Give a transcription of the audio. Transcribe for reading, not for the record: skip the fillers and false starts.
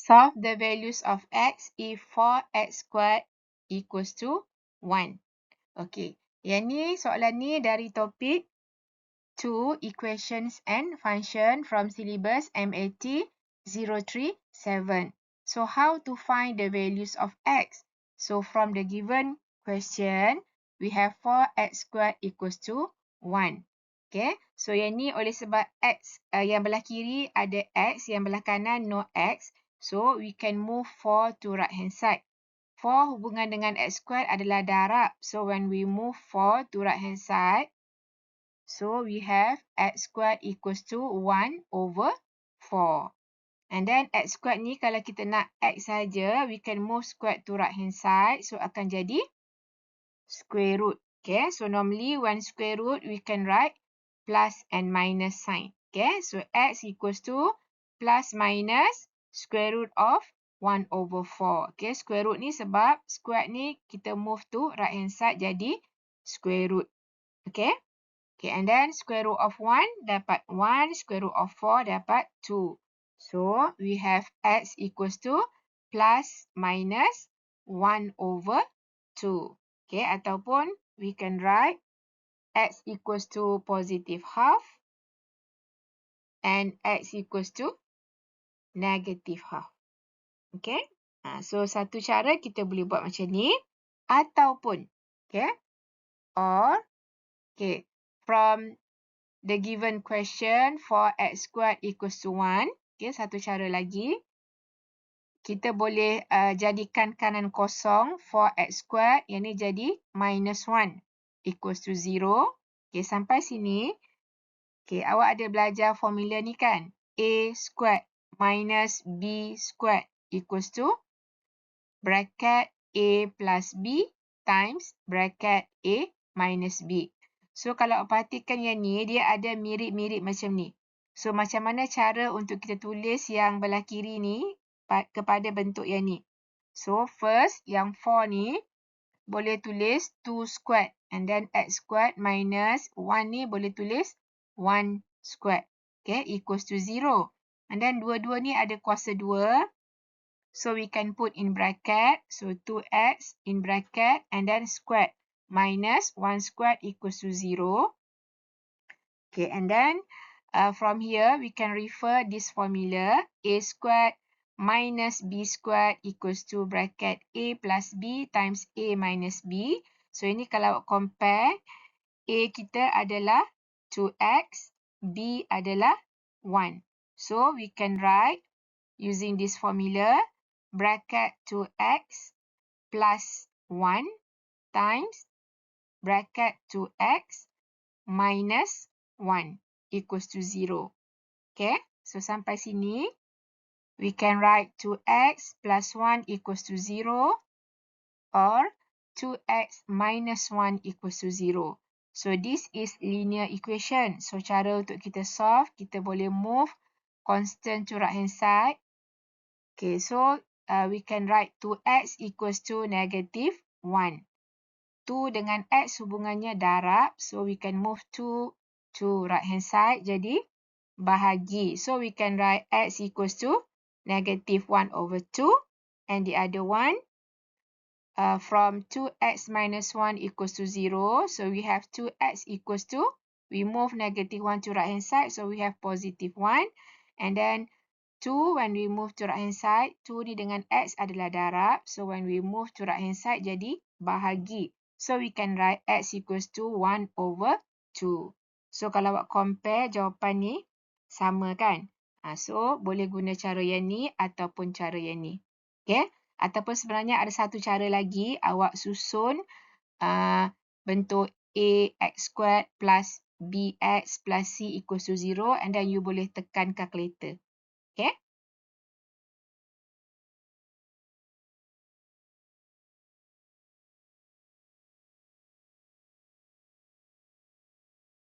Solve the values of x if 4x squared equals to 1. Okey, yang ni soalan ni dari topik 2 equations and function from syllabus MAT 037. So how to find the values of x? So from the given question, we have 4x squared equals to 1. Okay, so yang ni oleh sebab x yang belah kiri ada x, yang belah kanan no x. So we can move 4 to right hand side. 4 hubungan dengan x squared adalah darab. So when we move 4 to right hand side, so we have x squared equals to 1 over 4. And then x squared ni kalau kita nak x saja, we can move squared to right hand side. So akan jadi square root. Okay, so normally when square root, we can write plus and minus sign. Okay, so x equals to plus minus square root of 1 over 4. Okay, square root ni sebab square ni kita move to right hand side jadi square root. Okay. Okay, and then square root of 1 dapat 1, square root of 4 dapat 2. So, we have x equals to plus minus 1 over 2. Okay, ataupun we can write x equals to positive half and x equals to negative half. Okay, so satu cara kita boleh buat macam ni. Ataupun, okay, or, okay, from the given question for x squared equals to 1. Okay, satu cara lagi. Kita boleh jadikan kanan kosong for x squared. Yang ni jadi minus 1 equals to 0. Okay, sampai sini. Okay, awak ada belajar formula ni kan? A squared minus B squared equals to bracket A plus B times bracket A minus B. So, kalau perhatikan yang ni, dia ada mirip-mirip macam ni. So, macam mana cara untuk kita tulis yang belah kiri ni kepada bentuk yang ni? So, first, yang 4 ni, boleh tulis 2 squared. And then x squared minus 1 ni boleh tulis 1 squared. Okay, equals to 0. And then, dua-dua ni ada kuasa 2. So, we can put in bracket. So, 2x in bracket and then squared. Minus 1 squared equals to 0. Okay, and then from here, we can refer this formula. A squared minus B squared equals to bracket A plus B times A minus B. So, ini kalau compare, A kita adalah 2x, B adalah 1. So, we can write using this formula, bracket 2x plus 1 times bracket 2x minus 1 equals to 0. Okay, so sampai sini, we can write 2x plus 1 equals to 0 or 2x minus 1 equals to 0. So, this is linear equation. So, cara untuk kita solve, kita boleh move constant to right hand side. Okay, so we can write 2x equals to negative 1. 2 dengan x hubungannya darab. So, we can move 2 to right hand side. Jadi, bahagi. So, we can write x equals to negative 1 over 2. And the other one, from 2x minus 1 equals to 0. So, we have 2x equals to, we move negative 1 to right hand side. So, we have positive 1. And then, 2 when we move to right hand side, 2 ni dengan x adalah darab. So, when we move to right hand side, jadi bahagi. So, we can write x equals to 1 over 2. So, kalau awak compare, jawapan ni sama kan? So, boleh guna cara yang ni ataupun cara yang ni. Okay? Ataupun sebenarnya ada satu cara lagi, awak susun bentuk A x squared plus bx plus c equals to 0 and then you boleh tekan calculator. Okay?